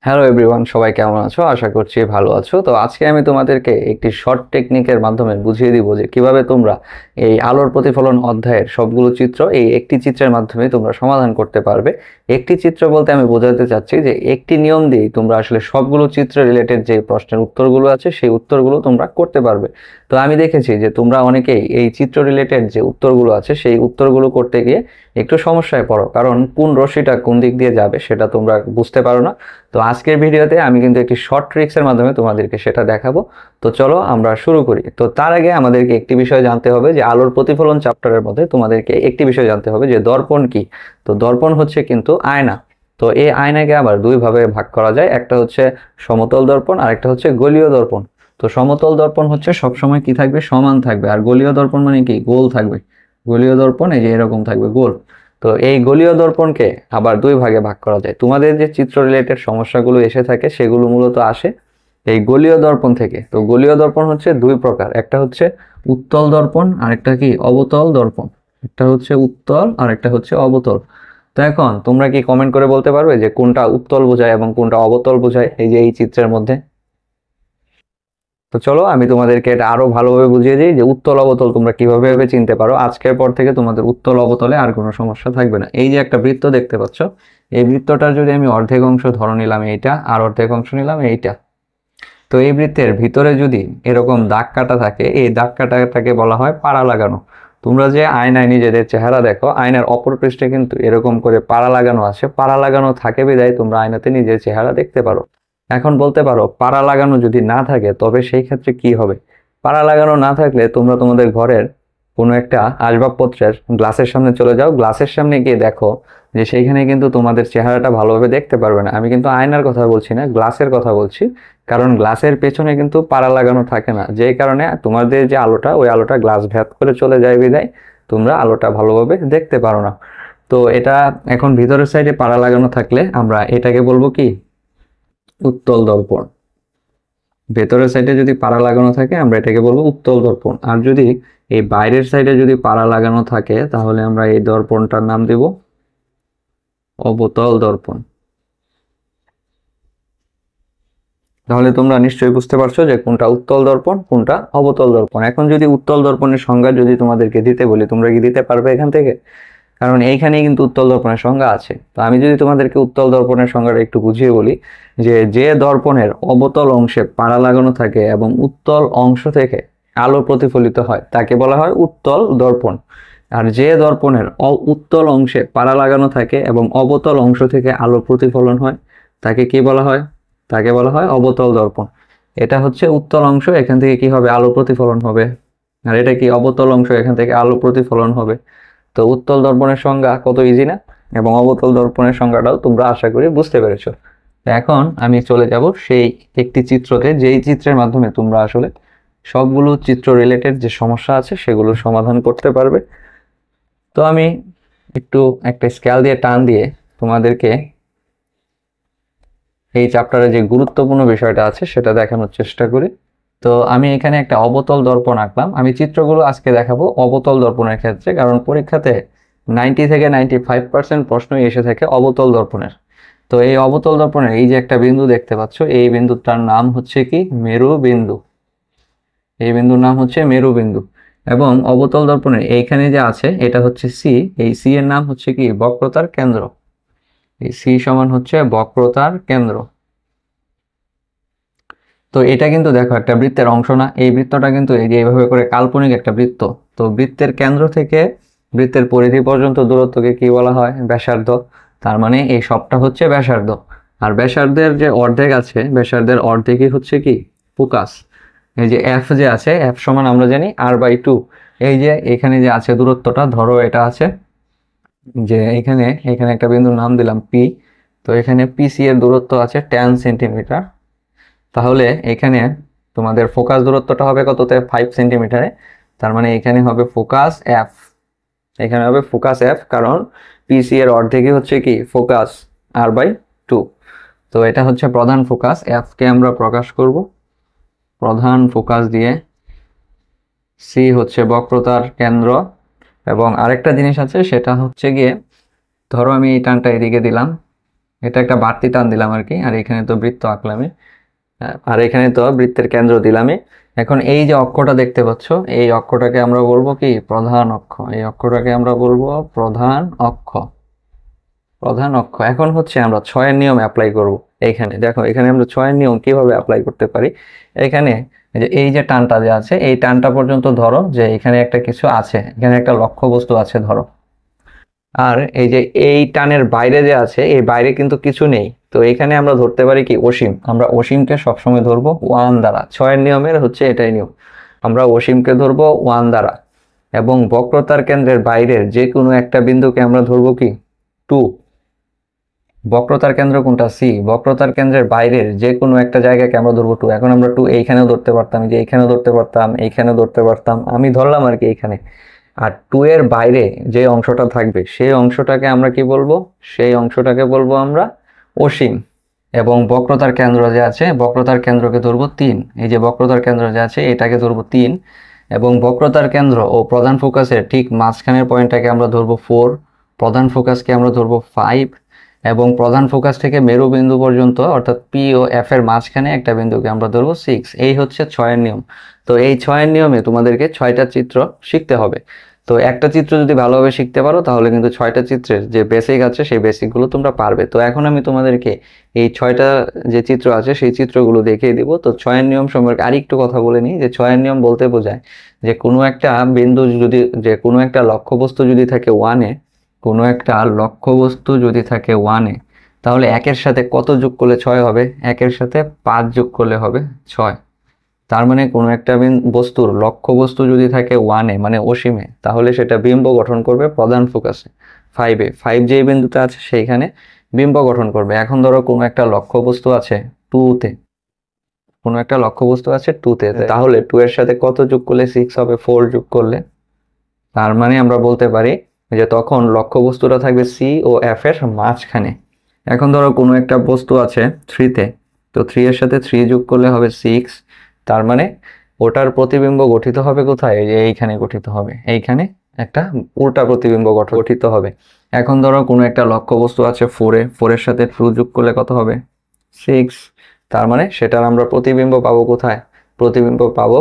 Hello everyone, সবাই কেমন আছো? আশা করছি ভালো আছো। তো আজকে আমি তোমাদেরকে একটি শর্ট টেকনিকের মাধ্যমে বুঝিয়ে দিব যে কিভাবে তোমরা এই আলোর প্রতিফলন অধ্যায়ের সবগুলো চিত্র এই একটি চিত্রের মাধ্যমে তোমরা সমাধান করতে পারবে। একটি চিত্র বলতে আমি বোঝাতে চাচ্ছি যে একটি নিয়ম দিয়েই তোমরা আসলে সবগুলো চিত্র রিলেটেড যে প্রশ্নের উত্তরগুলো আছে সেই উত্তরগুলো তোমরা করতে পারবে। তো আমি দেখেছি যে তোমরা অনেকেই এই চিত্র রিলেটেড যে উত্তরগুলো আছে সেই উত্তরগুলো করতে গিয়ে একটু সমস্যায় পড়ো, কারণ কোন রশ্মিটা কোন দিক দিয়ে যাবে সেটা তোমরা বুঝতে পারো না। তো আজকের ভিডিওতে আমি কিন্তু একটি শর্ট ট্রিক্সের মাধ্যমে তোমাদেরকে সেটা দেখাবো। তো চলো আমরা শুরু করি। তো তার আগে আমাদেরকে একটি বিষয় জানতে হবে যে আলোর প্রতিফলন চ্যাপ্টারের মধ্যে তোমাদেরকে একটি বিষয় জানতে হবে যে দর্পণ কি। তো দর্পণ হচ্ছে কিন্তু আয়না। তো এই আয়নাকে আবার দুই ভাবে ভাগ করা যায়, একটা হচ্ছে সমতল দর্পণ আর একটা হচ্ছে গলীয় দর্পণ। তো সমতল দর্পণ হচ্ছে সবসময় কি থাকবে, সমান থাকবে, আর গলীয় দর্পণ মানে কি, গোল থাকবে। গলীয় দর্পণ এই যে এরকম থাকবে, গোল। তো এই গলীয় দর্পণকে আবার দুই ভাগে ভাগ করা যায়। তোমাদের যে চিত্র রিলেটেড সমস্যাগুলো এসে থাকে সেগুলো মূলত আসে এই গলীয় দর্পণ থেকে। তো গলীয় দর্পণ হচ্ছে দুই প্রকার, একটা হচ্ছে উত্তল দর্পণ আর একটা কি অবতল দর্পণ। একটা হচ্ছে উত্তল আর একটা হচ্ছে অবতল। তো এখন তোমরা কি কমেন্ট করে বলতে পারবে যে কোনটা উত্তল বোঝায় এবং কোনটা অবতল বোঝায় এই যে এই চিত্রের মধ্যে? তো চলো আমি তোমাদেরকে এটা আরো ভালোভাবে বুঝিয়ে দিই যে উত্তল অবতল তোমরা কিভাবে ভাবে চিনতে পারো। আজকের পর থেকে তোমাদের উত্তল অবতলে আর কোনো সমস্যা থাকবে না। এই যে একটা বৃত্ত দেখতে পাচ্ছ, এই বৃত্তটার যদি আমি অর্ধেক অংশ ধরে নিলাম এইটা, আর অর্ধেক অংশ নিলাম এইটা, তো এই বৃত্তের ভিতরে যদি এরকম দাগ কাটা থাকে, এই দাগ কাটাটাকে বলা হয় পাড়া লাগানো। তোমরা যে আয়নায় নিজেদের চেহারা দেখো, আয়নার অপর পৃষ্ঠে কিন্তু এরকম করে পাড়া লাগানো আছে। পাড়া লাগানো থাকে বিধায় তোমরা আয়নাতে নিজের চেহারা দেখতে পারো। এখন বলতে পারো পাড়া লাগানো যদি না থাকে তবে সেই ক্ষেত্রে কি হবে? পাড়া লাগানো না থাকলে তোমরা তোমাদের ঘরের কোনো একটা আসবাবপত্রের গ্লাসের সামনে চলে যাও, গ্লাসের সামনে গিয়ে দেখো যে সেইখানে কিন্তু তোমাদের চেহারাটা ভালোভাবে দেখতে পারবে না। আমি কিন্তু আয়নার কথা বলছি না, গ্লাসের কথা বলছি। কারণ গ্লাসের পেছনে কিন্তু পাড়া লাগানো থাকে না, যে কারণে তোমাদের যে আলোটা, ওই আলোটা গ্লাস ভেদ করে চলে যায় বিধায় তোমরা আলোটা ভালোভাবে দেখতে পারো না। তো এটা এখন ভিতরের সাইডে পাড়া লাগানো থাকলে আমরা এটাকে বলবো কি, উত্তল দর্পণ। ভেতরের সাইডে যদি পাড়া লাগানো থাকে আমরা এটাকে বলবো উত্তল দর্পণ। আর যদি এই বাইরের সাইডে যদি পাড়া লাগানো থাকে তাহলে আমরা এই দর্পণটার নাম দেব অবতল দর্পণ। তাহলে তোমরা নিশ্চয়ই বুঝতে পারছো যে কোনটা উত্তল দর্পণ কোনটা অবতল দর্পণ। এখন যদি উত্তল দর্পণের সংজ্ঞা যদি তোমাদেরকে দিতে বলি, তোমরা কি দিতে পারবে এখান থেকে? কারণ এইখানেই কিন্তু উত্তল দর্পণের সংজ্ঞা আছে। তো আমি যদি তোমাদেরকে উত্তল দর্পণের সংজ্ঞাটা একটু বুঝিয়ে বলি, যে যে দর্পণের অবতল অংশে পাড়া লাগানো থাকে এবং উত্তল অংশ থেকে আলো প্রতিফলিত হয় তাকে বলা হয় উত্তল দর্পণ। আর যে দর্পণের উত্তল অংশে পাড়া লাগানো থাকে এবং অবতল অংশ থেকে আলো প্রতিফলন হয় তাকে কি বলা হয়? তাকে বলা হয় অবতল দর্পণ। এটা হচ্ছে উত্তল অংশ, এখান থেকে কি হবে, আলো প্রতিফলন হবে। আর এটা কি অবতল অংশ, এখান থেকে আলো প্রতিফলন হবে। তো উত্তল দর্পণের সংজ্ঞা কত ইজি না? এবং অবতল দর্পণের সংজ্ঞাটাও তোমরা আশা করি বুঝতে পেরেছো। তো এখন আমি চলে যাব সেই একটি চিত্রতে, যেই চিত্রের মাধ্যমে তোমরা আসলে সবগুলো চিত্র রিলেটেড যে সমস্যা আছে সেগুলো সমাধান করতে পারবে। তো আমি একটু একটা স্কেল দিয়ে টান দিয়ে তোমাদেরকে এই চ্যাপ্টারে যে গুরুত্বপূর্ণ বিষয়টা আছে সেটা দেখানোর চেষ্টা করি। তো আমি এখানে একটা অবতল দর্পণ আঁকলাম। আমি চিত্রগুলো আজকে দেখাবো অবতল দর্পণের ক্ষেত্রে, কারণ পরীক্ষাতে 90 থেকে 95% প্রশ্নই এসে থাকে অবতল দর্পণের। তো এই অবতল দর্পণের এই যে একটা বিন্দু দেখতে পাচ্ছ, এই বিন্দুটার নাম হচ্ছে কি, মেরু বিন্দু। এই বিন্দুর নাম হচ্ছে মেরু বিন্দু। এবং অবতল দর্পণের এইখানে যে আছে এটা হচ্ছে সি। এই সি এর নাম হচ্ছে কি, বক্রতার কেন্দ্র। এই সি সমান হচ্ছে বক্রতার কেন্দ্র। তো এটা কিন্তু দেখো একটা বৃত্তের অংশ না, এই বৃত্তটা কিন্তু এই যে এইভাবে করে কাল্পনিক একটা বৃত্ত। তো বৃত্তের কেন্দ্র থেকে বৃত্তের পরিধি পর্যন্ত দূরত্বকে কি বলা হয়, ব্যাসার্ধ। তার মানে এই সবটা হচ্ছে ব্যাসার্ধ। আর ব্যাসার্ধের যে অর্ধেক আছে, ব্যাসার্ধের অর্ধেকই হচ্ছে কি, ফোকাস। এই যে এফ যে আছে, এফ সমান আমরা জানি r/2। এই যে এখানে যে আছে দূরত্বটা, ধরো এটা আছে যে এখানে এখানে একটা বিন্দুর নাম দিলাম পি। তো এখানে পিসি এর দূরত্ব আছে 10 সেন্টিমিটার। তাহলে এখানে তোমাদের ফোকাস দূরত্বটা হবে কততে, 5 সেন্টিমিটারে। তার মানে এখানে হবে ফোকাস এফ। এখানে হবে ফোকাস এফ, কারণ পিসি এর অর্ধেকই হচ্ছে কি, ফোকাস r/2। তো এটা হচ্ছে প্রধান ফোকাস, এফ কে আমরা প্রকাশ করব প্রধান ফোকাস দিয়ে। সি হচ্ছে বক্রতার কেন্দ্র। এবং আরেকটা জিনিস আছে সেটা হচ্ছে গিয়ে, ধরো আমি এই টানটা এদিকে দিলাম, এটা একটা বাড়তি টান দিলাম আর কি। আর এখানে তো বৃত্ত আঁকলামই, আর এখানে তো বৃত্তের কেন্দ্র দিলামই। এখন এই যে অক্ষটা দেখতে পাচ্ছ, এই অক্ষটাকে আমরা বলবো কি প্রধান অক্ষ। এই অক্ষটাকে আমরা বলবো প্রধান অক্ষ। প্রধান অক্ষ। এখন হচ্ছে আমরা ছয়ের নিয়ম অ্যাপ্লাই করব। এইখানে দেখো, এখানে আমরা ছয়ের নিয়ম কিভাবে অ্যাপ্লাই করতে পারি। এখানে এই যে টানটা যে আছে, এই টানটা পর্যন্ত ধরো যে এখানে একটা কিছু আছে, এখানে একটা লক্ষ্য বস্তু আছে ধরো। আর এই যে এই টানের বাইরে যে আছে, এই বাইরে কিন্তু কিছু নেই। তো এখানে আমরা ধরতে পারি কি অসীম। আমরা অসীমকে সবসময় ধরবো ওয়ান দ্বারা। ছয়ের নিয়মের হচ্ছে এটাই নিয়ম, আমরা অসীমকে ধরবো ওয়ান দ্বারা। এবং বক্রতার কেন্দ্রের বাইরের যে কোনো একটা বিন্দুকে আমরা ধরবো কি টু। বক্রতার কেন্দ্র কোনটা? সি। বক্রতার কেন্দ্রের বাইরের যে কোনো একটা জায়গাকে আমরা ধরবো টু। এখন আমরা টু এইখানেও ধরতে পারতাম, যে এইখানেও ধরতে পারতাম, এইখানেও ধরতে পারতাম, আমি ধরলাম আর কি এইখানে। আর টু এর বাইরে যে অংশটা থাকবে সেই অংশটাকে আমরা কি বলবো? সেই অংশটাকে বলবো আমরা অসীম। এবং বক্রতার কেন্দ্র যে আছে, বক্রতার কেন্দ্রকে ধরবো তিন। এই যে বক্রতার কেন্দ্র যে আছে এটাকে ধরবো তিন। এবং বক্রতার কেন্দ্র ও প্রধান ফোকাসের ঠিক মাঝখানের পয়েন্টটাকে আমরা ধরবো ফোর। প্রধান ফোকাসকে আমরা ধরবো ফাইভ। এবং প্রধান ফোকাস থেকে মেরু বিন্দু পর্যন্ত অর্থাৎ পি ও এফ এর মাঝখানে একটা বিন্দুকে আমরা ধরবো সিক্স। এই হচ্ছে ছয়ের নিয়ম। তো এই ছয়ের নিয়মে তোমাদেরকে ছয়টা চিত্র শিখতে হবে। তো একটা চিত্র যদি ভালোভাবে শিখতে পারো তাহলে কিন্তু ছয়টা চিত্রের যে বেসিক আছে সেই বেসিকগুলো তোমরা পারবে। তো এখন আমি তোমাদেরকে এই ছয়টা যে চিত্র আছে সেই চিত্রগুলো দেখিয়ে দিব। তো ছয়ের নিয়ম সম্পর্কে আরেকটু কথা বলে নিই, যে ছয়ের নিয়ম বলতে বোঝায় যে কোনো একটা বিন্দু যদি, যে কোনো একটা লক্ষ্যবস্তু যদি থাকে ওয়ানে, কোনো একটা লক্ষ্যবস্তু যদি থাকে ওয়ানে, তাহলে একের সাথে কত যোগ করলে ছয় হবে? একের সাথে 5 যোগ করলে হবে 6। তার মানে কোনো একটা বস্তুর লক্ষ্যবস্তু যদি থাকে ওয়ানে মানে অসীমে, তাহলে সেটা বিম্ব গঠন করবে প্রধান ফোকাসে ফাইভে। ফাইভ যেই বিন্দুতে আছে সেইখানে বিম্ব গঠন করবে। এখন ধরো কোনো একটা লক্ষ্যবস্তু আছে টুতে, কোনো একটা লক্ষ্যবস্তু আছে টুতে, তাহলে টু এর সাথে কত যোগ করলে সিক্স হবে? 4 যোগ করলে। তার মানে আমরা বলতে পারি যে তখন লক্ষ্যবস্তুটা থাকবে সি ও এফ এর মাঝখানে। এখন ধরো কোনো একটা বস্তু আছে থ্রিতে, তো থ্রি এর সাথে থ্রি যোগ করলে হবে সিক্স। তার মানে ওটার প্রতিবিম্ব গঠিত হবে কোথায়? এই যে এইখানে গঠিত হবে, এইখানে একটা উল্টা প্রতিবিম্ব গঠিত হবে। এখন ধরো কোনো একটা লক্ষ্যবস্তু আছে ফোরে, ফোরের সাথে টু যোগ করলে কত হবে? সিক্স। তার মানে সেটার আমরা প্রতিবিম্ব পাবো কোথায়? প্রতিবিম্ব পাবো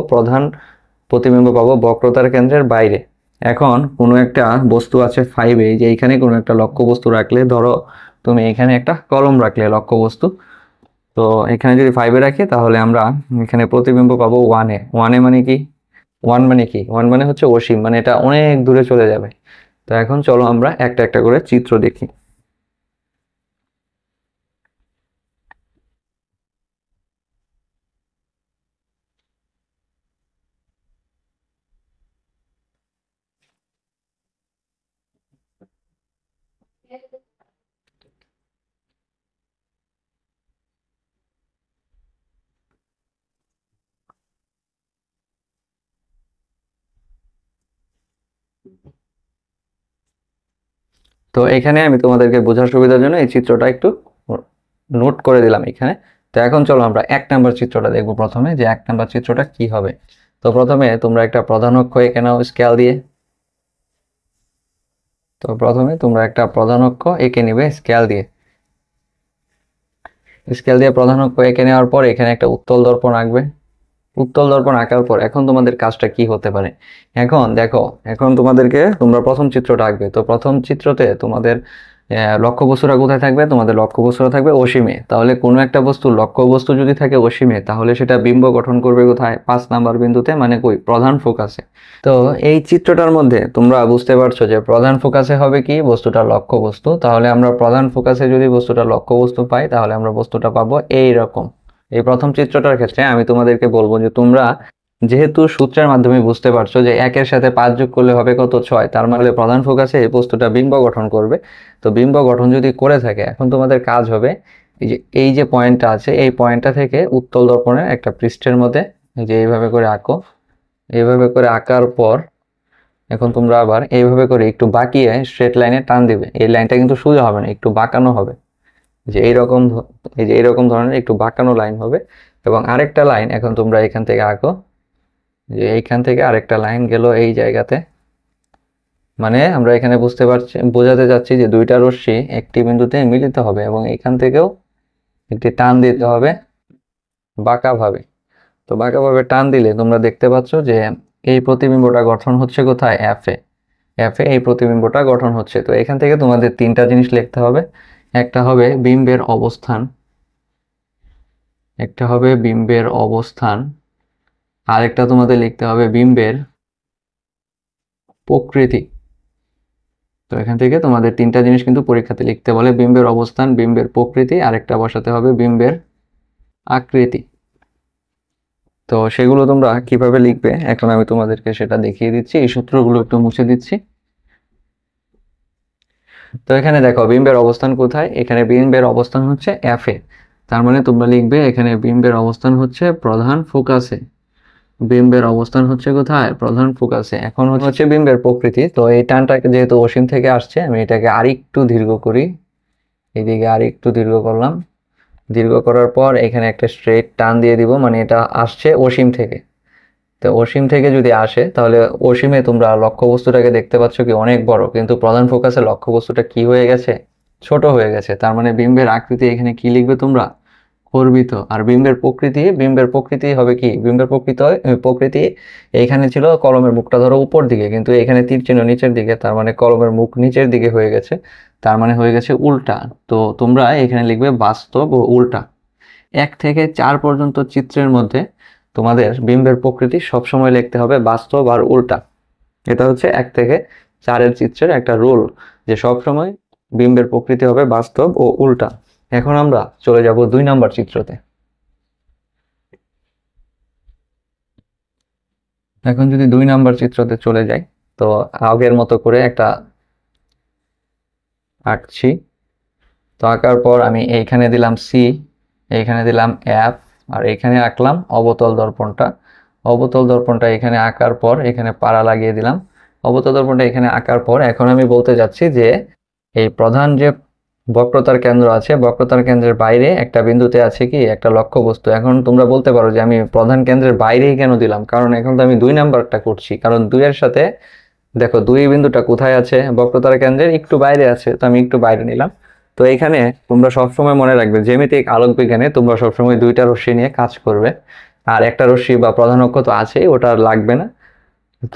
প্রতিবিম্ব পাবো বক্রতার কেন্দ্রের বাইরে। এখন কোনো একটা বস্তু আছে ফাইভে, যে এইখানে কোনো একটা লক্ষ্য বস্তু রাখলে, ধরো তুমি এখানে একটা কলম রাখলে লক্ষ্য বস্তু, তো এখানে যদি ফাইভে রাখি তাহলে আমরা এখানে প্রতিবিম্ব পাবো ওয়ানে। ওয়ানে মানে কি? ওয়ান মানে কি? ওয়ান মানে হচ্ছে অসীম, মানে এটা অনেক দূরে চলে যাবে। তো এখন চলো আমরা একটা একটা করে চিত্র দেখি। তো এখানে আমি তোমাদেরকে বোঝার সুবিধার জন্য এই চিত্রটা একটু নোট করে দিলাম এখানে। তো এখন চলো আমরা এক নাম্বার চিত্রটা দেখবো প্রথমে, যে এক নাম্বার চিত্রটা কি হবে। তো প্রথমে তোমরা একটা প্রধান অক্ষ এঁকে নাও স্কেল দিয়ে। তো প্রথমে তোমরা একটা প্রধান অক্ষ এঁকে নিবে স্কেল দিয়ে। স্কেল দিয়ে প্রধান অক্ষ এঁকে নেওয়ার পর এখানে একটা উত্তল দর্পণ আঁকবে। উত্তল দর্পণ আঁকার পর এখন তোমাদের কাজটা কি হতে পারে? এখন দেখো, এখন তোমাদেরকে, তোমরা প্রথম চিত্রটা আঁকবে। তো প্রথম চিত্রতে তোমাদের লক্ষ্যবস্তুটা কোথায় থাকবে? তোমাদের লক্ষ্যবস্তুটা থাকবে অসীমে। তাহলে কোনো একটা বস্তু লক্ষ্যবস্তু যদি থাকে অসীমে, তাহলে সেটা বিম্ব গঠন করবে কোথায়? 5 নাম্বার বিন্দুতে, মানে কই? প্রধান ফোকাসে। তো এই চিত্রটার মধ্যে তোমরা বুঝতে পারছো যে প্রধান ফোকাসে হবে কি? বস্তুটা লক্ষ্যবস্তু। তাহলে আমরা প্রধান ফোকাসে যদি বস্তুটা লক্ষ্যবস্তু পাই, তাহলে আমরা বস্তুটা পাবো এই রকম। এই প্রথম চিত্রটার ক্ষেত্রে আমি তোমাদেরকে বলবো যে তোমরা যেহেতু সূত্রের মাধ্যমে বুঝতে পারছো যে একের সাথে 5 যোগ করলে হবে কত? 6। তার মানে প্রধান ফোকাসে এই বস্তুটা বিম্ব গঠন করবে। তো বিম্ব গঠন যদি করে থাকে, এখন তোমাদের কাজ হবে এই যে পয়েন্টটা আছে, এই পয়েন্টটা থেকে উত্তল দর্পণের একটা পৃষ্ঠের মধ্যে যে এইভাবে করে আঁকো। এইভাবে করে আঁকার পর এখন তোমরা আবার এইভাবে করে একটু বাঁকিয়ে স্ট্রেট লাইনে টান দিবে। এই লাইনটা কিন্তু সোজা হবে না, একটু বাঁকানো হবে। যে এইরকম, এই যে এইরকম ধরনের একটু বাঁকানো লাইন হবে। এবং আরেকটা লাইন এখন তোমরা এখান থেকে আঁকো, যে এইখান থেকে আরেকটা লাইন গেল এই জায়গাতে। মানে আমরা এখানে বোঝাতে চাচ্ছি যে দুইটা রশ্মি একটি বিন্দুতে মিলিত হবে এবং এখান থেকেও একটি টান দিতে হবে বাঁকাভাবে। তো বাঁকাভাবে টান দিলে তোমরা দেখতে পাচ্ছ যে এই প্রতিবিম্বটা গঠন হচ্ছে কোথায়, এফে এই প্রতিবিম্বটা গঠন হচ্ছে। তো এখান থেকে তোমাদের তিনটা জিনিস লিখতে হবে। একটা হবে বিম্বের অবস্থান, আরেকটা তোমাদের লিখতে হবে বিম্বের প্রকৃতি। তো এখান থেকে তোমাদের তিনটা জিনিস কিন্তু পরীক্ষাতে লিখতে বলে, বিম্বের অবস্থান, বিম্বের প্রকৃতি, আরেকটা বসাতে হবে বিম্বের আকৃতি। তো সেগুলো তোমরা কিভাবে লিখবে এখন আমি তোমাদেরকে সেটা দেখিয়ে দিচ্ছি। এই সূত্রগুলো একটু মুছে দিচ্ছি। তো এখানে দেখো বিম্বের অবস্থান কোথায়, এখানে বিম্বের অবস্থান হচ্ছে এফে। তার মানে তোমরা লিখবে এখানে বিম্বের অবস্থান হচ্ছে প্রধান ফোকাসে। বিম্বের অবস্থান হচ্ছে কোথায়, প্রধান ফোকাসে। এখন হচ্ছে বিম্বের প্রকৃতি। তো এই টানটা যেহেতু অসীম থেকে আসছে, আমি এটাকে আরেকটু দীর্ঘ করি, এইদিকে আরেকটু দীর্ঘ করলাম। দীর্ঘ করার পর এখানে একটা স্ট্রেট টান দিয়ে দিব, মানে এটা আসছে অসীম থেকে। তো অসীম থেকে যদি আসে তাহলে অসীমে তোমরা লক্ষ্যবস্তুটাকে দেখতে পাচ্ছ কি অনেক বড়, কিন্তু প্রধান ফোকাসে লক্ষ্যবস্তুটা কি হয়ে গেছে, ছোট হয়ে গেছে। তার মানে বিম্বের আকৃতি এখানে কি লিখবে তোমরা, গর্বিত। আর বিম্বের প্রকৃতি হবে কি, প্রকৃতি এইখানে ছিল কলমের মুখটা ধরো উপর দিকে, কিন্তু এখানে তীর চিহ্ন নিচের দিকে, তার মানে কলমের মুখ নিচের দিকে হয়ে গেছে, তার মানে হয়ে গেছে উল্টা। তো তোমরা এখানে লিখবে বাস্তব ও উল্টা। 1 থেকে 4 পর্যন্ত চিত্রের মধ্যে তোমাদের বিম্বের প্রকৃতি সবসময় লিখতে হবে বাস্তব আর উল্টা। এটা হচ্ছে 1 থেকে 4 চিত্রের একটা রুল, যে সবসময় বিম্বের প্রকৃতি হবে বাস্তব ও উল্টা। এখন আমরা চলে যাব 2 নাম্বার চিত্রতে। এখন যদি 2 নাম্বার চিত্রতে চলে যাই, তো আগের মতো করে একটা আঁকছি। তো আঁকার পর আমি এইখানে দিলাম সি, এইখানে দিলাম এফ, আর এখানে আঁকলাম অবতল দর্পণটা এখানে আঁকার পর এখানে পাড়া লাগিয়ে দিলাম। অবতল দর্পণটা এখানে আঁকার পর এখন আমি বলতে যাচ্ছি যে এই প্রধান যে বক্রতার কেন্দ্র আছে, বক্রতার কেন্দ্রের বাইরে একটা বিন্দুতে আছে কি একটা লক্ষ্যবস্তু। এখন তোমরা বলতে পারো যে আমি প্রধান কেন্দ্রের বাইরেই কেন দিলাম, কারণ এখন তো আমি 2 নাম্বারটা করছি, কারণ 2 এর সাথে দেখো 2 বিন্দুটা কোথায় আছে, বক্রতার কেন্দ্রের একটু বাইরে আছে, তো আমি একটু বাইরে নিলাম। তো এখানে তোমরা সবসময় মনে রাখবে জ্যামিতিক আলোক বিজ্ঞানে তোমরা সবসময় 2টা রশ্মি নিয়ে কাজ করবে, আর একটা রশ্মি বা প্রধান অক্ষ তো আছেই, ওটা আর লাগবে না।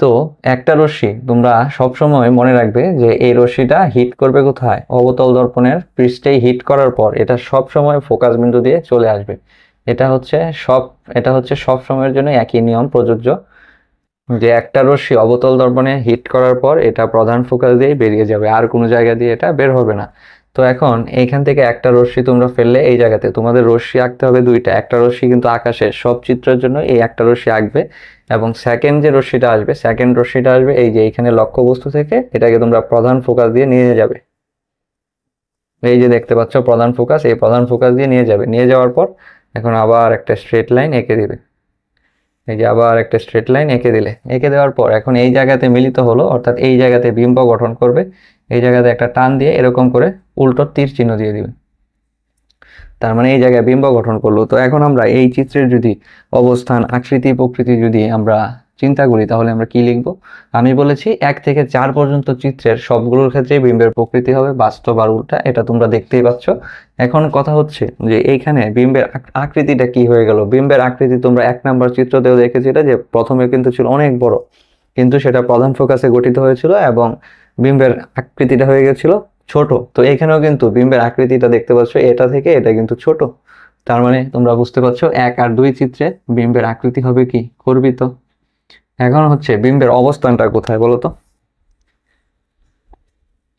তো একটা রশ্মি তোমরা সবসময় মনে রাখবে যে এই রশ্মিটা হিট করবে কোথায়, অবতল দর্পণের পৃষ্ঠেই হিট করার পর এটা সব সময় ফোকাস বিন্দু দিয়ে চলে আসবে। এটা হচ্ছে সব সময়ের জন্য একই নিয়ম প্রযোজ্য, যে একটা রশ্মি অবতল দর্পণে হিট করার পর এটা প্রধান ফোকাস দিয়ে বেরিয়ে যাবে, আর কোনো জায়গা দিয়ে এটা বের হবে না। তো এখন এইখান থেকে একটা রশ্মি তোমরা ফেললে এই জায়গাতে তোমাদের রশ্মি আঁকতে হবে 2টা। একটা রশ্মি কিন্তু আকাশে সব চিত্রের জন্য এই একটা রশ্মি আঁকবে, এবং সেকেন্ড রশ্মিটা আসবে এই যে এইখানে লক্ষ্যবস্তু থেকে, এটাকে তোমরা প্রধান ফোকাস দিয়ে নিয়ে যাবে। এই যে দেখতে পাচ্ছ প্রধান ফোকাস, এই প্রধান ফোকাস দিয়ে নিয়ে যাওয়ার পর এখন আবার একটা স্ট্রেট লাইন এঁকে দিবে। এই যে আবার একটা স্ট্রেট লাইন এঁকে দেওয়ার পর এখন এই জায়গাতে মিলিত হলো, অর্থাৎ এই জায়গাতে বিম্ব গঠন করবে। এই জায়গাতে একটা টান দিয়ে এরকম করে উল্টো তীর চিহ্ন দিয়ে দিবে, তার মানে এই জায়গায় বিম্ব গঠন করলো। তো এখন আমরা এই চিত্রের যদি অবস্থান, আকৃতি, প্রকৃতি যদি আমরা চিন্তা করি তাহলে আমরা কি লিখব। আমি বলেছি 1 থেকে 4 পর্যন্ত চিত্রের সবগুলোর ক্ষেত্রে বিম্বের প্রকৃতি হবে বাস্তব আর উল্টা, এটা তোমরা দেখতেই পাচ্ছ। এখন কথা হচ্ছে যে এইখানে বিম্বের আকৃতিটা কি হয়ে গেল। বিম্বের আকৃতি তোমরা 1 নাম্বার চিত্রতেও দেখেছিলে যে প্রথমে কিন্তু ছিল অনেক বড়, কিন্তু সেটা প্রধান ফোকাসে গঠিত হয়েছিল এবং বিম্বের আকৃতিটা হয়ে গেছিল ছোট। তো এখানেও কিন্তু বিম্বের আকৃতিটা দেখতে পাচ্ছ, এটা থেকে এটা কিন্তু ছোট। তার মানে তোমরা বুঝতে পারছো 1 আর 2 চিত্রে বিম্বের আকৃতি হবে কি, গর্বিত। এখন হচ্ছে বিম্বের অবস্থানটা কোথায় বলো তো।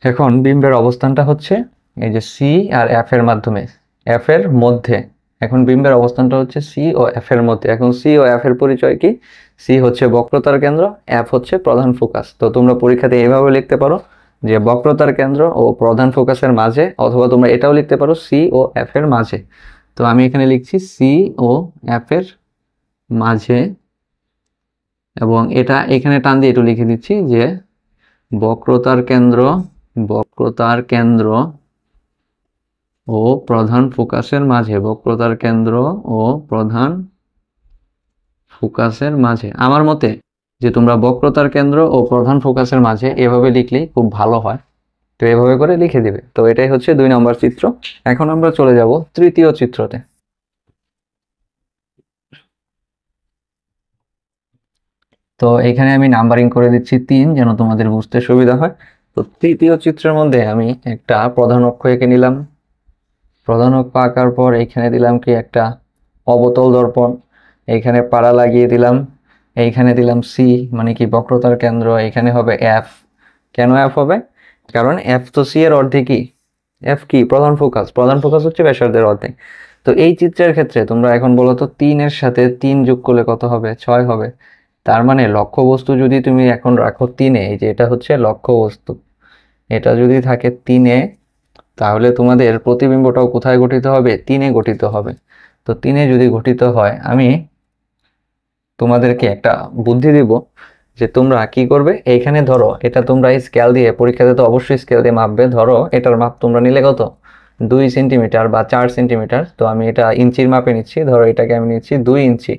এখন বিম্বের অবস্থানটা হচ্ছে এই যে সি আর এফ এর মাধ্যমে, এফ এর মধ্যে। এখন বিম্বের অবস্থানটা হচ্ছে সি ও এফ এর মধ্যে। এখন সি ও এফ এর পরিচয় কি, সি হচ্ছে বক্রতার কেন্দ্র, এফ হচ্ছে প্রধান ফোকাস। তো তোমরা পরীক্ষাতে এইভাবে লিখতে পারো যে বক্রতার কেন্দ্র ও প্রধান ফোকাসের মাঝে, অথবা তোমরা এটাও লিখতে পারো সি ও এফ এর মাঝে। তো আমি এখানে লিখছি সি ও এফ এর মাঝে, এবং এটা এখানে টান দিয়ে একটু লিখে দিচ্ছি যে বক্রতার কেন্দ্র ও প্রধান ফোকাসের মাঝে, বক্রতার কেন্দ্র ও প্রধান ফোকাসের মাঝে। আমার মতে যে তোমরা বক্রতার কেন্দ্র ও প্রধান ফোকাসের মাঝে এভাবে লিখলেই খুব ভালো হয়। তো এভাবে করে লিখে দিবে। তো এটাই হচ্ছে 2 নম্বর চিত্র। এখন আমরা চলে যাব তৃতীয় চিত্রতে। তো এখানে আমি নাম্বারিং করে দিচ্ছি 3 যেন তোমাদের বুঝতে সুবিধা হয়। তো তৃতীয় চিত্রের মধ্যে আমি একটা প্রধান অক্ষ এঁকে নিলাম। প্রধান অক্ষ আঁকার পর এখানে দিলাম কি একটা অবতল দর্পণ, এইখানে পাড়া লাগিয়ে দিলাম, এইখানে দিলাম সি মানে কি বক্রতার কেন্দ্র, এখানে হবে এফ। কেন এফ হবে? কারণ এফ তো সি এর অর্ধেকই। এফ কি? প্রধান ফোকাস। প্রধান ফোকাস হচ্ছে ব্যাসার্ধের অর্ধেক। তো এই চিত্রের ক্ষেত্রে তোমরা এখন বলো তো 3 এর সাথে 3 যোগ করলে কত হবে? 6 হবে। তার মানে লক্ষ্যবস্তু যদি তুমি এখন রাখো 3-এ, এই যে এটা হচ্ছে লক্ষ্যবস্তু, এটা যদি থাকে 3-এ, তাহলে তোমাদের প্রতিবিম্বটাও কোথায় গঠিত হবে? 3-এ গঠিত হবে। তো 3-এ যদি গঠিত হয়, আমি তোমাদেরকে একটা বুদ্ধি দিব যে তোমরা কি করবে, এইখানে ধরো এটা তোমরা স্কেল দিয়ে, পরীক্ষাতে তো অবশ্যই স্কেল দিয়ে মাপবে, ধরো এটার মাপ তোমরা নিলে কত? 2 সেন্টিমিটার বা 4 সেন্টিমিটার। তো আমি এটা ইঞ্চির মাপে নিচ্ছি, ধরো এটাকে আমি নিচ্ছি 2 ইঞ্চি।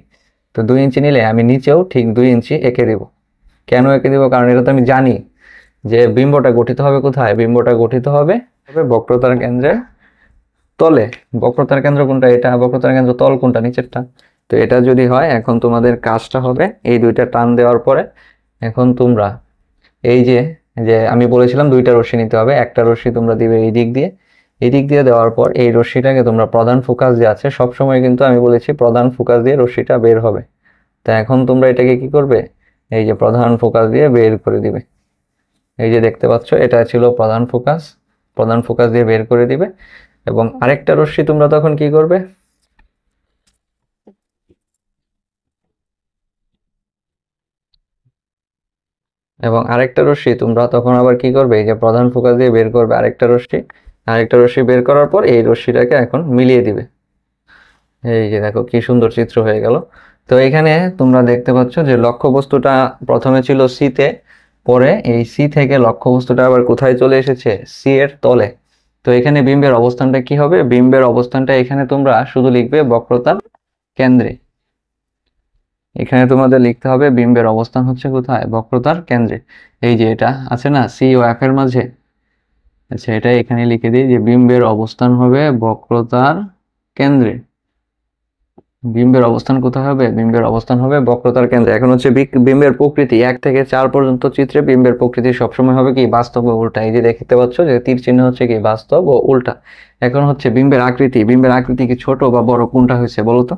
তো 2 ইঞ্চি নিলে আমি নিচেও ঠিক 2 ইঞ্চি এঁকে দিব। কেন এঁকে দিব? কারণ এটা তো আমি জানি যে বিম্বটা গঠিত হবে কোথায়? বিম্বটা গঠিত হবে বক্রতার কেন্দ্রের তলে। বক্রতার কেন্দ্র কোনটা? এটা। বক্রতার কেন্দ্র তল কোনটা? নিচেরটা। তো এটা যদি হয়, এখন তোমাদের কাজটা হবে এই দুইটা টান দেওয়ার পরে, এখন তোমরা এই যে যে আমি বলেছিলাম দুইটা রশ্মি নিতে হবে, একটা রশ্মি তোমরা দিবে এই দিক দিয়ে, এই দিক দিয়ে দেওয়ার পর এই রশ্মিটাকে তোমরা প্রধান ফোকাস যে আছে, সবসময় কিন্তু আমি বলেছি প্রধান ফোকাস দিয়ে রশ্মিটা বের হবে। তা এখন তোমরা এটাকে কি করবে? এই যে প্রধান ফোকাস দিয়ে বের করে দিবে। এই যে দেখতে পাচ্ছ, এটা ছিল প্রধান ফোকাস। প্রধান ফোকাস দিয়ে বের করে দিবে। এবং আরেকটা রশ্মি তোমরা তখন কি করবে? এবং আরেকটা রশ্মি তোমরা তখন আবার কি করবে? এই যে প্রধান ফোকাস দিয়ে বের করবে আরেকটা রশ্মি। আরেকটা রশ্মি বের করার পর এই রশ্মিটাকে এখন মিলিয়ে দিবে। এই যে দেখো কি সুন্দর চিত্র হয়ে গেল। তো এখানে তোমরা দেখতে পাচ্ছ যে লক্ষ্যবস্তুটা প্রথমে ছিল সি তে, পরে এই সি থেকে লক্ষ্যবস্তুটা আবার কোথায় চলে এসেছে? সি এর তলে। তো এখানে বিম্বের অবস্থানটা কি হবে? বিম্বের অবস্থানটা এখানে তোমরা শুধু লিখবে বক্রতার কেন্দ্রে। এখানে তোমাদের লিখতে হবে বিম্বের অবস্থান হচ্ছে কোথায়? বক্রতার কেন্দ্রে। এই যে এটা আছে না সি ও এফ এর মাঝে, আচ্ছা এটা এখানে লিখে দিই যে বিম্বের অবস্থান হবে বক্রতার কেন্দ্রে। বিম্বের অবস্থান কোথায় হবে? বিম্বের অবস্থান হবে বক্রতার কেন্দ্রে। এখন হচ্ছে বিম্বের প্রকৃতি 1 থেকে 4 পর্যন্ত চিত্রে বিম্বের প্রকৃতি সবসময় হবে কি? বাস্তব ও উল্টা। এই যে দেখতে পাচ্ছ যে তীর চিহ্ন হচ্ছে কি? বাস্তব ও উল্টা। এখন হচ্ছে বিম্বের আকৃতি। বিম্বের আকৃতি কি ছোট বা বড় কোনটা হয়েছে বলো তো?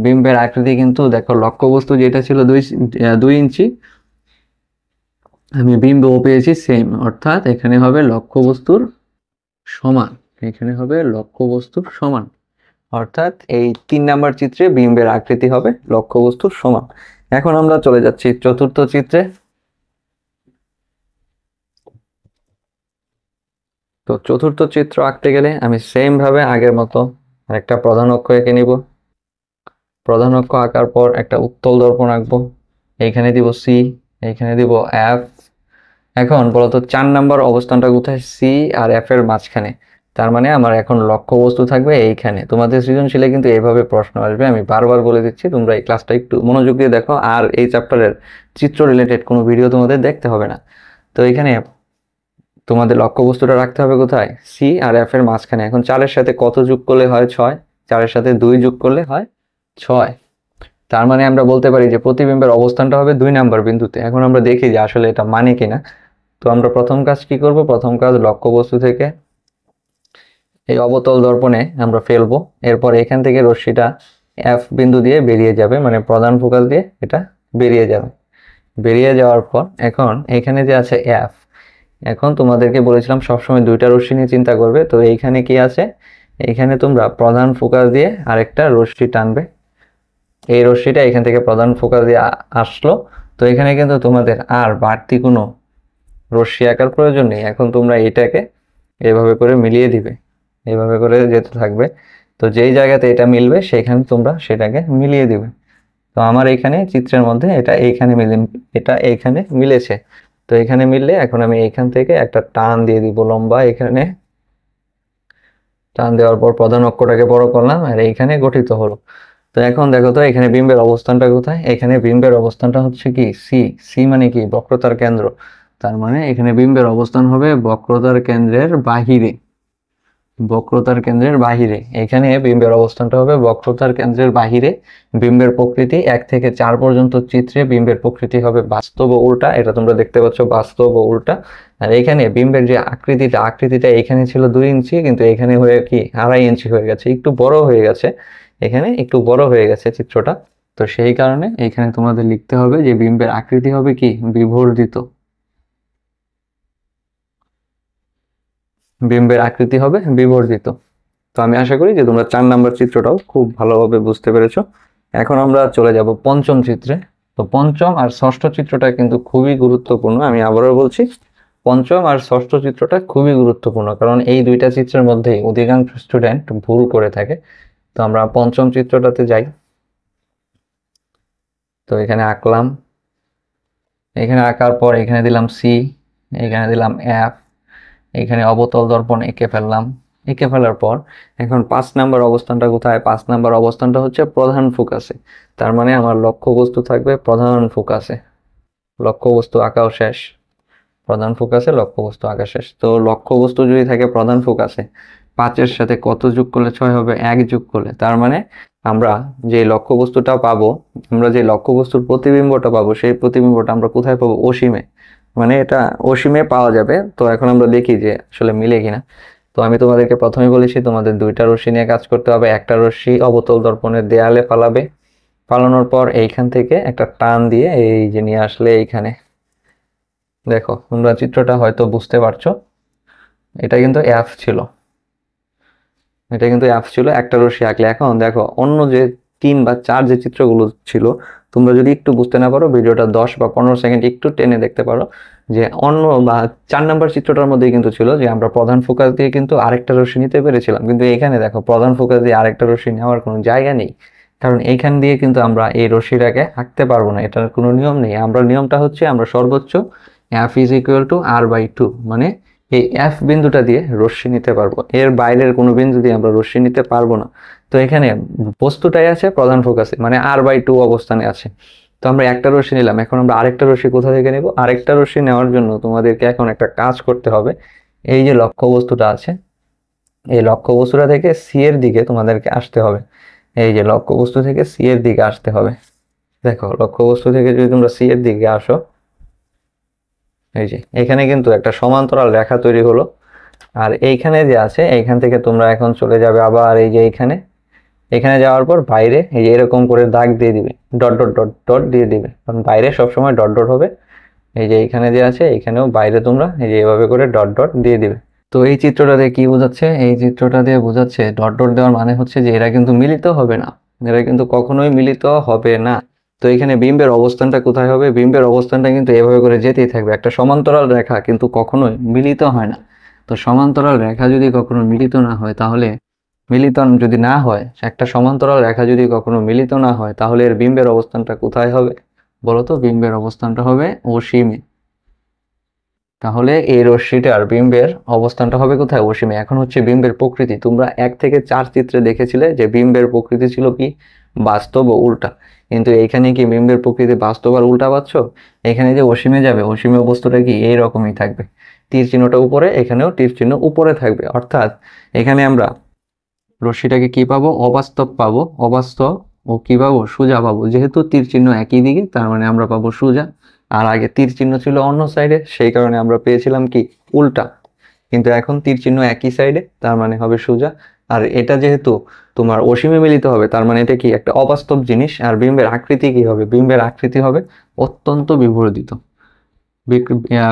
বিম্বের আকৃতি কিন্তু দেখো, লক্ষ্যবস্তু যেটা ছিল 2 ইঞ্চি, আমি বিম্বও পেয়েছি সেম, অর্থাৎ এখানে হবে লক্ষ্যবস্তুর সমান। এখানে হবে লক্ষ্যবস্তুর সমান, অর্থাৎ এই 3 নাম্বার চিত্রে বিম্বের আকৃতি হবে লক্ষ্যবস্তুর সমান। এখন আমরা চলে যাচ্ছি চতুর্থ চিত্রে। তো চতুর্থ চিত্র আঁকতে গেলে আমি সেম ভাবে আগের মতো একটা প্রধান অক্ষ এঁকে নিব। প্রধান অক্ষ আঁকার পর একটা উত্তল দর্পণ আঁকবো। এইখানে দিব সি, এইখানে দিব এফ। এখন বলতো 4 নাম্বার অবস্থানটা কোথায়? সি আর এফ এর মাঝখানে। তার মানে আমার এখন লক্ষ্যবস্তু থাকবে এইখানে। তোমাদের সৃজনশীলে কিন্তু এইভাবে প্রশ্ন আসবে, আমি বারবার বলে দিচ্ছি, তোমরা এই ক্লাসটা একটু মনোযোগ দিয়ে দেখো, আর এই চ্যাপ্টারের চিত্র রিলেটেড কোনো ভিডিও তোমাদের দেখতে হবে না। তো এখানে তোমাদের লক্ষ্যবস্তুটা রাখতে হবে কোথায়? সি আর এফ এর মাঝখানে। এখন 4-এর সাথে কত যোগ করলে হয়? 6। 4-এর সাথে 2 যোগ করলে হয় 6। তার মানে আমরা বলতে পারি যে প্রতিবিম্বের অবস্থানটা হবে 2 নাম্বার বিন্দুতে। এখন আমরা দেখি যে আসলে এটা মানে কিনা। তো আমরা প্রথম কাজ কি করব? প্রথম কাজ লক্ষ্যবস্তু থেকে এই অবতল দর্পণে আমরা ফেলবো। এরপর এখান থেকে রশ্মিটা এফ বিন্দু দিয়ে বেরিয়ে যাবে, মানে প্রধান ফোকাস দিয়ে এটা বেরিয়ে যাবে। বেরিয়ে যাওয়ার পর এখন এখানে যে আছে এফ, এখন তোমাদেরকে বলেছিলাম সবসময় দুইটা রশ্মি নিয়ে চিন্তা করবে। তো এইখানে কি আছে? এইখানে তোমরা প্রধান ফোকাস দিয়ে আরেকটা রশ্মি টানবে। এই রশ্মিটা এখান থেকে প্রধান ফোকাস দিয়ে আসলো। তো এখানে কিন্তু তোমাদের আর বাড়তি কোনো রশ্মি আঁকার প্রয়োজন নেই। এখন তোমরা এটাকে এভাবে করে মিলিয়ে দিবে, এভাবে করে যেতে থাকবে। তো যেই জায়গাতে এটা মিলবে সেখানে তোমরা সেটাকে মিলিয়ে দিবে। তো আমার এখানে চিত্রের মধ্যে এটা এইখানে এটা এইখানে মিলেছে। তো এখানে মিললে এখন আমি এইখান থেকে একটা টান দিয়ে দিব লম্বা। এখানে টান দেওয়ার পর প্রধান অক্ষটাকে বড় করলাম আর এইখানে গঠিত হলো। তো এখন দেখো তো এখানে বিম্বের অবস্থানটা কোথায়? এখানে বিম্বের অবস্থানটা হচ্ছে কি সি। সি মানে কি? বক্রতার কেন্দ্র। তার মানে এখানে বিম্বের অবস্থান হবে বক্রতার কেন্দ্রের বাহিরে। বক্রতার কেন্দ্রের বাহিরে এখানে বিম্বের অবস্থানটা হবে বক্রতার কেন্দ্রের বাহিরে। বিম্বের প্রকৃতি 1 থেকে 4 পর্যন্ত চিত্রে বিম্বের প্রকৃতি হবে বাস্তব ও উল্টা, এটা তোমরা দেখতে পাচ্ছ, বাস্তব ও উল্টা। আর এখানে বিম্বের যে আকৃতিটা এখানে ছিল 2 ইঞ্চি, কিন্তু এখানে হয়ে কি 2.5 ইঞ্চি হয়ে গেছে, একটু বড় হয়ে গেছে। এখানে একটু বড় হয়ে গেছে চিত্রটা। তো সেই কারণে এখানে তোমাদের লিখতে হবে যে বিম্বের আকৃতি হবে কি বিবর্ধিত। বিম্বের আকৃতি হবে বিবর্ধিত। তো আমি আশা করি যে তোমরা 4 নাম্বার চিত্রটাও খুব ভালোভাবে বুঝতে পেরেছো। এখন আমরা চলে যাব পঞ্চম চিত্রে। তো পঞ্চম আর ষষ্ঠ চিত্রটা কিন্তু খুবই গুরুত্বপূর্ণ, আমি আবারও বলছি, পঞ্চম আর ষষ্ঠ চিত্রটা খুবই গুরুত্বপূর্ণ, কারণ এই দুইটা চিত্রের মধ্যেই অধিকাংশ স্টুডেন্ট ভুল করে থাকে। তো আমরা পঞ্চম চিত্রটাতে যাই। তো এখানে আঁকলাম, এখানে আঁকার পর এখানে দিলাম সি, এখানে দিলাম এফ, এখানে অবতল দর্পণ এঁকে ফেললাম। এঁকে ফেলার পর এখন 5 নাম্বার অবস্থানটা কোথায়? 5 নাম্বার অবস্থানটা হচ্ছে প্রধান ফোকাসে। তার মানে আমার লক্ষ্যবস্তু থাকবে প্রধান ফোকাসে। লক্ষ্যবস্তু আঁকাও শেষ, প্রধান ফোকাসে লক্ষ্যবস্তু আঁকা শেষ। তো লক্ষ্যবস্তু যদি থাকে প্রধান ফোকাসে, 5-এর সাথে কত যোগ করলে 6 হবে? 1 যোগ করলে। তার মানে আমরা যে লক্ষ্যবস্তুটা পাবো, আমরা যে লক্ষ্যবস্তুর প্রতিবিম্বটা পাবো, সেই প্রতিবিম্বটা আমরা কোথায় পাবো? অসীমে। মানে এটা অসীমে পাওয়া যাবে। তো এখন আমরা দেখি যে আসলে মিলে কিনা। তো আমি তোমাদেরকে প্রথমে বলেছি তোমাদের 2টা রশ্মি নিয়ে কাজ করতে হবে। একটা রশ্মি অবতল দর্পণের দেয়ালে ফালাবে, ফালানোর পর এইখান থেকে একটা টান দিয়ে এই যে নিয়ে আসলে এইখানে। দেখো তোমরা চিত্রটা হয়তো বুঝতে পারছো, এটা কিন্তু এফ ছিল, এটা কিন্তু এফ ছিল একটা রশ্মি আঁকলে। এখন দেখো অন্য যে 3 বা 4 যে চিত্রগুলো ছিল, তোমরা যদি একটু বুঝতে না পারো ভিডিওটা 10 বা 15 সেকেন্ড একটু টেনে দেখতে পারো, যে অন্য বা 4 নাম্বার চিত্রটার মধ্যেই কিন্তু ছিল যে আমরা প্রধান ফোকাস দিয়ে কিন্তু আরেকটা রশ্মি নিতে পেরেছিলাম, কিন্তু এখানে দেখো প্রধান ফোকাস দিয়ে আরেকটা রশ্মি নেওয়ার কোনো জায়গা নেই। কারণ এইখান দিয়ে কিন্তু আমরা এই রশ্মিটাকে আঁকতে পারবো না, এটার কোনো নিয়ম নেই। আমরা নিয়মটা হচ্ছে আমরা সর্বোচ্চ F is equal two r/2, মানে এই এফ বিন্দুটা দিয়ে রশ্মি নিতে পারবো, এর বাইরের কোনো বিন্দু দিয়ে আমরা রশ্মি নিতে পারবো না। তো এখানে বস্তুটাই আছে প্রধান ফোকাসে, মানে r/2 অবস্থানে আছে। তো আমরা একটা রশ্মি নিলাম, এখন আমরা আরেকটা রশ্মি কোথা থেকে নেব? আরেকটা রশ্মি নেওয়ার জন্য তোমাদেরকে এখন একটা কাজ করতে হবে। এই যে লক্ষ্যবস্তুটা আছে, এই লক্ষ্যবস্তুটা থেকে সি এর দিকে তোমাদেরকে আসতে হবে। এই যে লক্ষ্যবস্তু থেকে সি এর দিকে আসতে হবে। দেখো লক্ষ্যবস্তু থেকে যদি তোমরা সি এর দিকে আসো, এই যে এখানে কিন্তু একটা সমান্তরাল রেখা তৈরি হলো। আর এইখানে যে আছে, এইখান থেকে তোমরা এখন চলে যাবে আবার এই যে এইখানে। এখানে যাওয়ার পর বাইরে এই যে এরকম করে দাগ দিয়ে দিবে, ডট ডট ডট ডট দিয়ে দিবে, কারণ বাইরে সবসময় ডট ডট হবে। এই যে এইখানে যে আছে, এইখানেও বাইরে তোমরা এই যে এভাবে করে ডট ডট দিয়ে দিবে। তো এই চিত্রটা দিয়ে কি বোঝাচ্ছে? এই চিত্রটা দিয়ে বোঝাচ্ছে ডট ডট দেওয়ার মানে হচ্ছে যে এরা কিন্তু মিলিত হবে না, এরা কিন্তু কখনোই মিলিত হবে না। তো এখানে বিম্বের অবস্থানটা কোথায় হবে? বিম্বের অবস্থানটা কিন্তু এভাবে করে যেতেই থাকবে, একটা সমান্তরাল রেখা কিন্তু কখনোই মিলিত হয় না। তো সমান্তরাল রেখা যদি কখনো মিলিত না হয়, তাহলে মিলিত যদি না হয়, একটা সমান্তরাল রেখা যদি কখনো মিলিত না হয়, তাহলে এর বিম্বের অবস্থানটা কোথায় হবে বলো তো? বিম্বের অবস্থানটা হবে অসীমে। তাহলে এই রশ্মিটার বিম্বের অবস্থানটা হবে কোথায়? অসীমে। এখন হচ্ছে বিম্বের প্রকৃতি। তোমরা 1 থেকে 4 চিত্রে দেখেছিলে যে বিম্বের প্রকৃতি ছিল কি বাস্তব ও উল্টা, কিন্তু এইখানে কি বিম্বের প্রকৃতি বাস্তব আর উল্টা পাচ্ছ? এখানে যে অসীমে যাবে, অসীমে বস্তুটা কি এইরকমই থাকবে, তীর চিহ্নটা উপরে, এখানেও তীর চিহ্ন উপরে থাকবে। অর্থাৎ এখানে আমরা রশ্মিটাকে কি পাবো? অবাস্তব পাবো। অবাস্তব ও কি পাবো? সোজা পাবো। যেহেতু তীর চিহ্ন একই দিকে, তার মানে আমরা পাবো সোজা। আর আগে তীর চিহ্ন ছিল অন্য সাইডে, সেই কারণে আমরা পেয়েছিলাম কি উল্টা। কিন্তু এখন তীর চিহ্ন একই সাইডে, তার মানে হবে সোজা। আর এটা যেহেতু তোমার অসীমে মিলিত হবে, তার মানে এটা কি একটা অবাস্তব জিনিস। আর বিম্বের আকৃতি কি হবে? বিম্বের আকৃতি হবে অত্যন্ত বিবর্ধিত।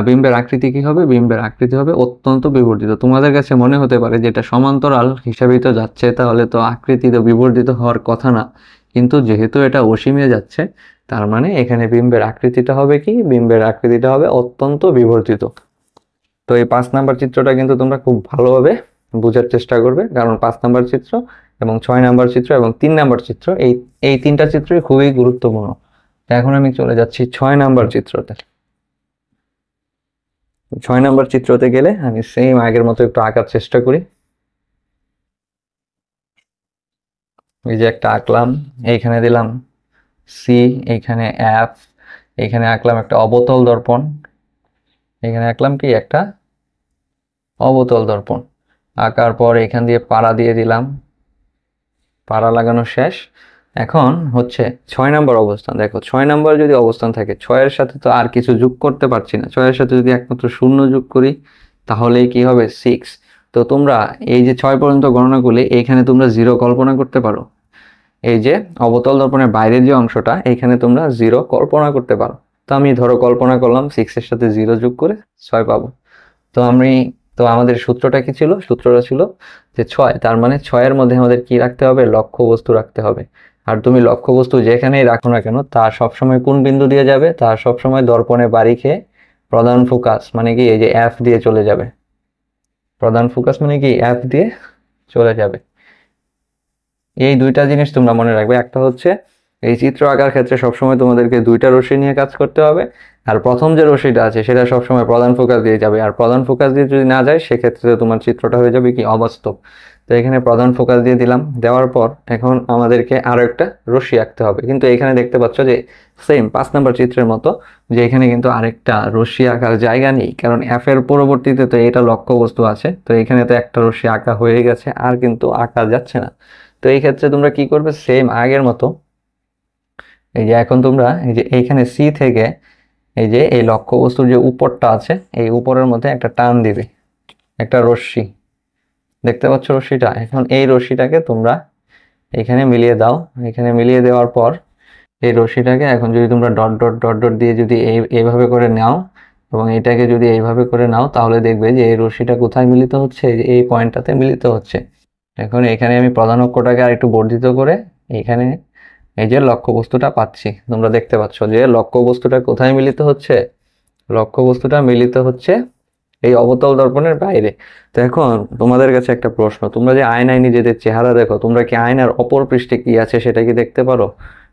বিম্বের আকৃতি কি হবে? বিম্বের আকৃতি হবে অত্যন্ত বিবর্ধিত। তোমাদের কাছে মনে হতে পারে যেটা সমান্তরাল হিসাবেই তো যাচ্ছে, তাহলে তো আকৃতি তো বিবর্ধিত হওয়ার কথা না, কিন্তু যেহেতু এটা অসীমে যাচ্ছে, তার মানে এখানে বিম্বের আকৃতিটা হবে কি? বিম্বের আকৃতিটা হবে অত্যন্ত বিবর্ধিত। তো এই 5 নাম্বার চিত্রটা কিন্তু তোমরা খুব ভালোভাবে বোঝার চেষ্টা করবে, কারণ 5 নাম্বার চিত্র এবং 6 নাম্বার চিত্র এবং 3 নাম্বার চিত্র, এই এই 3টা চিত্রই খুবই গুরুত্বপূর্ণ। এখন আমি চলে যাচ্ছি 6 নাম্বার চিত্রতে। 6 নাম্বার চিত্রতে গেলে আমি সেম আগের মতো একটু আঁকার চেষ্টা করি। এই যে একটা আঁকলাম, এইখানে দিলাম সি, এইখানে এফ, এইখানে আঁকলাম একটা অবতল দর্পণ, এখানে আঁকলাম কি একটা অবতল দর্পণ। আঁকার পর এখান দিয়ে পাড়া দিয়ে দিলাম, পাড়া লাগানো শেষ। এখন হচ্ছে 6 নম্বর অবস্থান। দেখো 6 নম্বর যদি অবস্থান থাকে, 6-এর সাথে তো আর কিছু যোগ করতে পারছি না, 6-এর সাথে যদি একমাত্র শূন্য যোগ করি তাহলেই কি হবে 6। তো তোমরা এই যে 6 পর্যন্ত গণনা করলে এইখানে তোমরা 0 কল্পনা করতে পারো। এই যে অবতল দর্পণের বাইরের যে অংশটা, এইখানে তোমরা 0 কল্পনা করতে পারো। তো আমি ধরো কল্পনা করলাম 6-এর সাথে 0 যোগ করে 6 পাবো। তো আমি তো আমাদের সূত্রটা কি ছিল? সূত্রটা ছিল যে 6, তার মানে 6-এর মধ্যে আমাদের কি রাখতে হবে? লক্ষ্যবস্তু রাখতে হবে। আর তুমি লক্ষ্যবস্তু যেখানেই রাখো না কেন, তা সবসময় কোন বিন্দু দিয়ে যাবে? তা সবসময় দর্পণে বাড়ি খেয়ে প্রধান ফোকাস মানে কি এই যে এফ দিয়ে চলে যাবে। প্রধান ফোকাস মানে কি এফ দিয়ে চলে যাবে। এই দুইটা জিনিস তোমরা মনে রাখবে। একটা হচ্ছে এই চিত্র আঁকার ক্ষেত্রে সবসময় তোমাদেরকে দুইটা রশ্মি নিয়ে কাজ করতে হবে, আর প্রথম যে রশ্মিটা আছে সেটা সবসময় প্রধান ফোকাস দিয়ে যাবে, আর প্রধান ফোকাস দিয়ে যদি না যায় সেক্ষেত্রে তোমার চিত্রটা হয়ে যাবে কি অবাস্তব। তো এখানে প্রধান ফোকাস দিয়ে দিলাম, দেওয়ার পর এখন আমাদেরকে আরো একটা রশ্মি আঁকতে হবে। কিন্তু এখানে দেখতে পাচ্ছ যে সেম 5 নম্বর চিত্রের মতো, যে এখানে কিন্তু আরেকটা রশ্মি আঁকার জায়গা নেই, কারণ এফ এর পরবর্তীতে তো এটা লক্ষ্যবস্তু আছে। তো এখানে তো একটা রশ্মি আঁকা হয়ে গেছে, আর কিন্তু আঁকা যাচ্ছে না। তো এই ক্ষেত্রে তোমরা কি করবে? সেম আগের মতো এই যে এখন তোমরা এই যে এইখানে সি থেকে এই যে এই লক্ষ্যবস্তুর যে উপরটা আছে, এই উপরের মধ্যে একটা টান দিবে, একটা রশ্মি। দেখতে পাচ্ছ রশ্মিটা? এখন এই রশ্মিটাকে তোমরা এখানে মিলিয়ে দাও। এখানে মিলিয়ে দেওয়ার পর এই রশ্মিটাকে এখন যদি তোমরা ডট ডট ডট ডট দিয়ে যদি এইভাবে করে নাও এবং এটাকে যদি এইভাবে করে নাও, তাহলে দেখবে যে এই রশ্মিটা কোথায় মিলিত হচ্ছে? এই পয়েন্টটাতে মিলিত হচ্ছে। এখন এখানে আমি প্রধান অক্ষটাকে আর একটু বর্ধিত করে এখানে এই যে লক্ষ্যবস্তুটা পাচ্ছি। তোমরা দেখতে পাচ্ছ যে লক্ষ্যবস্তুটা কোথায় মিলিত হচ্ছে? লক্ষ্যবস্তুটা মিলিত হচ্ছে এই অবতল দর্পণের বাইরে। তো এখন তোমাদের কাছে একটা প্রশ্ন, তোমরা যে আয়নায় নিজেদের চেহারা দেখো, তোমরা কি আয়নার অপর পৃষ্ঠে কি আছে সেটা কি দেখতে পারো?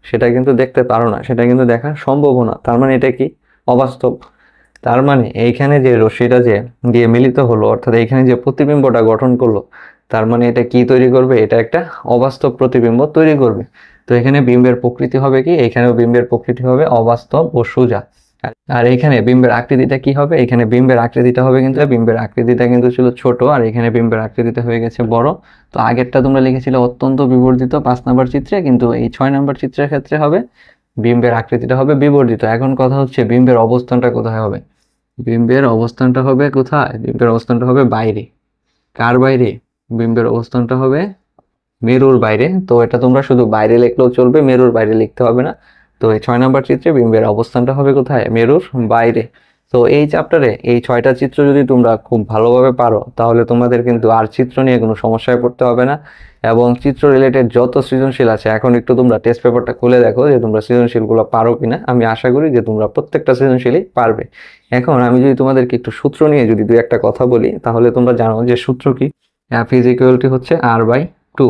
সেটা কিন্তু দেখতে পারো না, সেটা কিন্তু দেখা সম্ভব না। তার মানে এটা কি অবাস্তব। তার মানে এইখানে যে রশ্মিটা যে গিয়ে মিলিত হলো, অর্থাৎ এইখানে যে প্রতিবিম্বটা গঠন করলো, তার মানে এটা কি তৈরি করবে? এটা একটা অবাস্তব প্রতিবিম্ব তৈরি করবে। তো এখানে বিম্বের প্রকৃতি হবে কি? এখানেও বিম্বের প্রকৃতি হবে অবাস্তব ও সোজা। আর এখানে বিম্বের আকৃতিটা কি হবে? এখানে বিম্বের আকৃতিটা হবে কিন্তু বিম্বের আকৃতিটা কিন্তু ছিল ছোট, আর এখানে বিম্বের আকৃতিটা হয়ে গেছে বড়। তো আগেরটা তোমরা লিখেছিলে অত্যন্ত বিবর্ধিত 5 নম্বর চিত্রে, কিন্তু এই 6 নম্বর চিত্রের ক্ষেত্রে হবে বিম্বের আকৃতিটা হবে বিবর্ধিত। এখন কথা হচ্ছে বিম্বের অবস্থানটা কোথায় হবে? বিম্বের অবস্থানটা হবে কোথায়? বিম্বের অবস্থানটা হবে বাইরে। কার বাইরে? বিম্বের অবস্থানটা হবে মেরুর বাইরে। তো এটা তোমরা শুধু বাইরে লিখলেও চলবে, মেরুর বাইরে লিখতে হবে না। তো এই 6 নম্বর চিত্রে বিম্বের অবস্থানটা হবে কোথায়? মেরুর বাইরে। তো এই চ্যাপ্টারে এই 6টা চিত্র যদি তোমরা খুব ভালোভাবে পারো, তাহলে তোমাদের কিন্তু আর চিত্র নিয়ে কোনো সমস্যায় পড়তে হবে না। এবং চিত্র রিলেটেড যত সৃজনশীল আছে, এখন একটু তোমরা টেস্ট পেপারটা খুলে দেখো যে তোমরা সৃজনশীলগুলো পারো কিনা। আমি আশা করি যে তোমরা প্রত্যেকটা সৃজনশীলই পারবে। এখন আমি যদি তোমাদেরকে একটু সূত্র নিয়ে যদি 2-একটা কথা বলি, তাহলে তোমরা জানো যে সূত্র কি? এফ ইজ ইকুয়াল টু হচ্ছে r/2।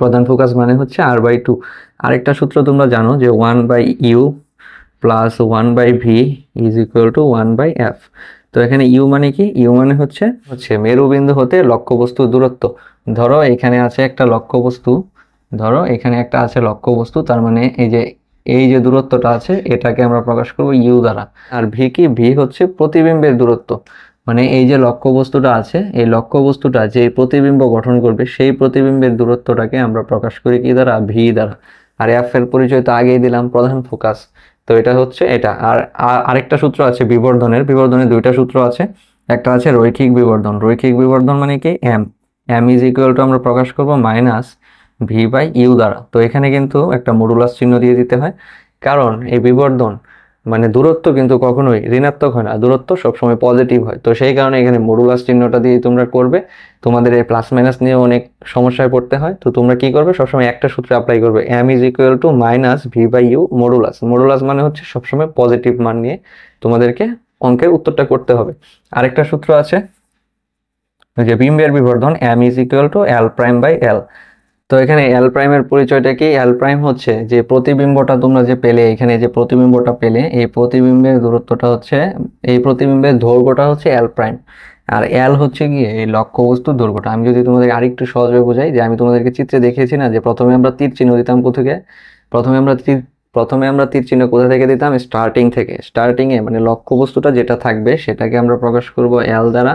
প্রধান ফোকাস মানে হচ্ছে r/2। আরেকটা সূত্র তোমরা জানো যে 1/u plus 1/v is equal two 1/f। তো এখানে ইউ মানে কি? ইউ মানে হচ্ছে মেরুবিন্দু হতে লক্ষ্যবস্তুর দূরত্ব। ধরো এখানে আছে একটা লক্ষ্যবস্তু, ধরো এখানে একটা আছে লক্ষ্যবস্তু, তার মানে এই যে দূরত্বটা আছে এটাকে আমরা প্রকাশ করব ইউ দ্বারা। আর ভি কি? ভি হচ্ছে প্রতিবিম্বের দূরত্ব। মানে এই যে লক্ষ্যবস্তুটা আছে, এই লক্ষ্যবস্তুটা যে প্রতিবিম্ব গঠন করবে সেই প্রতিবিম্বের দূরত্বটাকে আমরা প্রকাশ করি কি দ্বারা? ভি দ্বারা। আর এফ এর পরিচয় তো আগেই দিলাম, প্রধান ফোকাস। তো এটা হচ্ছে এটা। আর আরেকটা সূত্র আছে বিবর্ধনের। বিবর্ধনের 2টা সূত্র আছে। একটা আছে রৈখিক বিবর্ধন। রৈখিক বিবর্ধন মানে কি? M. M is equal to আমরা প্রকাশ করব মাইনাস v/u দ্বারা। তো এখানে কিন্তু একটা মডুলাস চিহ্ন দিয়ে দিতে হয়, কারণ এই বিবর্ধন মানে দূরত্ব কিন্তু কখনোই ঋণাত্মক হয় না, দূরত্ব সবসময় পজিটিভ হয়। তো সেই কারণে এখানে মডুলাস চিহ্নটা দিয়ে তোমরা করবে। তোমাদের এই প্লাস মাইনাস নিয়ে অনেক সমস্যায় পড়তে হয়। তো তোমরা কি করবে? সবসময় একটা সূত্র অ্যাপ্লাই করবে, M is equal to minus v/u modulus. Modulus মানে হচ্ছে সবসময় পজিটিভ মান নিয়ে তোমাদেরকে অঙ্কের উত্তরটা করতে হবে। আরেকটা সূত্র আছে যে বিম্বের বিবর্ধন, M is equal to l'/l। তো এখানে এল প্রাইমের পরিচয়টা কি? এল প্রাইম হচ্ছে যে প্রতিবিম্বটা তোমরা যে পেলে, এখানে যে প্রতিবিম্বটা পেলে, এই প্রতিবিম্বের দূরত্বটা হচ্ছে, এই প্রতিবিম্বের দৈর্ঘ্যটা হচ্ছে এল প্রাইম। আর এল হচ্ছে গিয়ে এই লক্ষ্যবস্তুর দৈর্ঘ্যটা। আমি যদি তোমাদের আরেকটু সহজভাবে বোঝাই, যে আমি তোমাদেরকে চিত্রে দেখিয়েছি না যে প্রথমে আমরা তীর চিহ্ন দিতাম কোথেকে, প্রথমে আমরা তীর চিহ্ন কোথা থেকে দিতাম, স্টার্টিং থেকে। স্টার্টিংয়ে মানে লক্ষ্যবস্তুটা যেটা থাকবে সেটাকে আমরা প্রকাশ করব এল দ্বারা।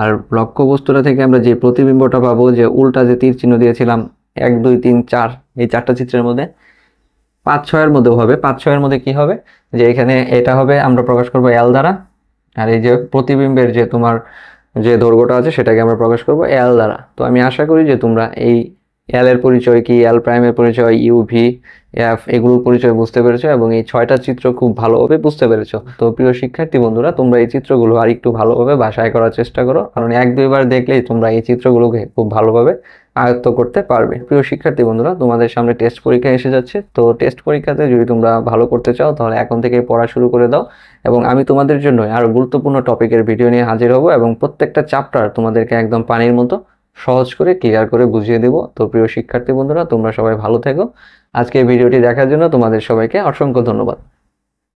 আর লক্ষ্যবস্তুটা থেকে আমরা যে প্রতিবিম্বটা পাবো, যে উল্টা যে তীর চিহ্ন দিয়েছিলাম 1 2 3 4 এই 4টা চিত্রের মধ্যে 5 6 এর মধ্যেও হবে, 5 6 এর মধ্যে কি হবে, যে এখানে এটা হবে আমরা প্রকাশ করব এল দ্বারা। আর এই যে প্রতিবিম্বের যে তোমার যে দৈর্ঘ্যটা আছে সেটাকে আমরা প্রকাশ করব এল দ্বারা। তো আমি আশা করি যে তোমরা এই এল এর পরিচয় কি, এল প্রাইমের পরিচয়, ইউ ভি এফ এগুলোর পরিচয় বুঝতে পেরেছো এবং এই 6টা চিত্র খুব ভালোভাবে বুঝতে পেরেছো। তো প্রিয় শিক্ষার্থী বন্ধুরা, তোমরা এই চিত্রগুলো আর একটু ভালোভাবে বাসায় করার চেষ্টা করো, কারণ 1 2 বার দেখলেই তোমরা এই চিত্রগুলোকে খুব ভালোভাবে আয়ত্ত করতে পারবে। প্রিয় শিক্ষার্থী বন্ধুরা, তোমাদের সামনে টেস্ট পরীক্ষা এসে যাচ্ছে। তো টেস্ট পরীক্ষাতে যদি তোমরা ভালো করতে চাও তাহলে এখন থেকে পড়া শুরু করে দাও, এবং আমি তোমাদের জন্য আরো গুরুত্বপূর্ণ টপিকের ভিডিও নিয়ে হাজির হব এবং প্রত্যেকটা চ্যাপ্টার তোমাদেরকে একদম পানির মতো সহজ করে ক্লিয়ার করে বুঝিয়ে দেব। তো প্রিয় শিক্ষার্থী বন্ধুরা, তোমরা সবাই ভালো থেকো। আজকে ভিডিওটি দেখার জন্য তোমাদের সবাইকে অসংখ্য ধন্যবাদ।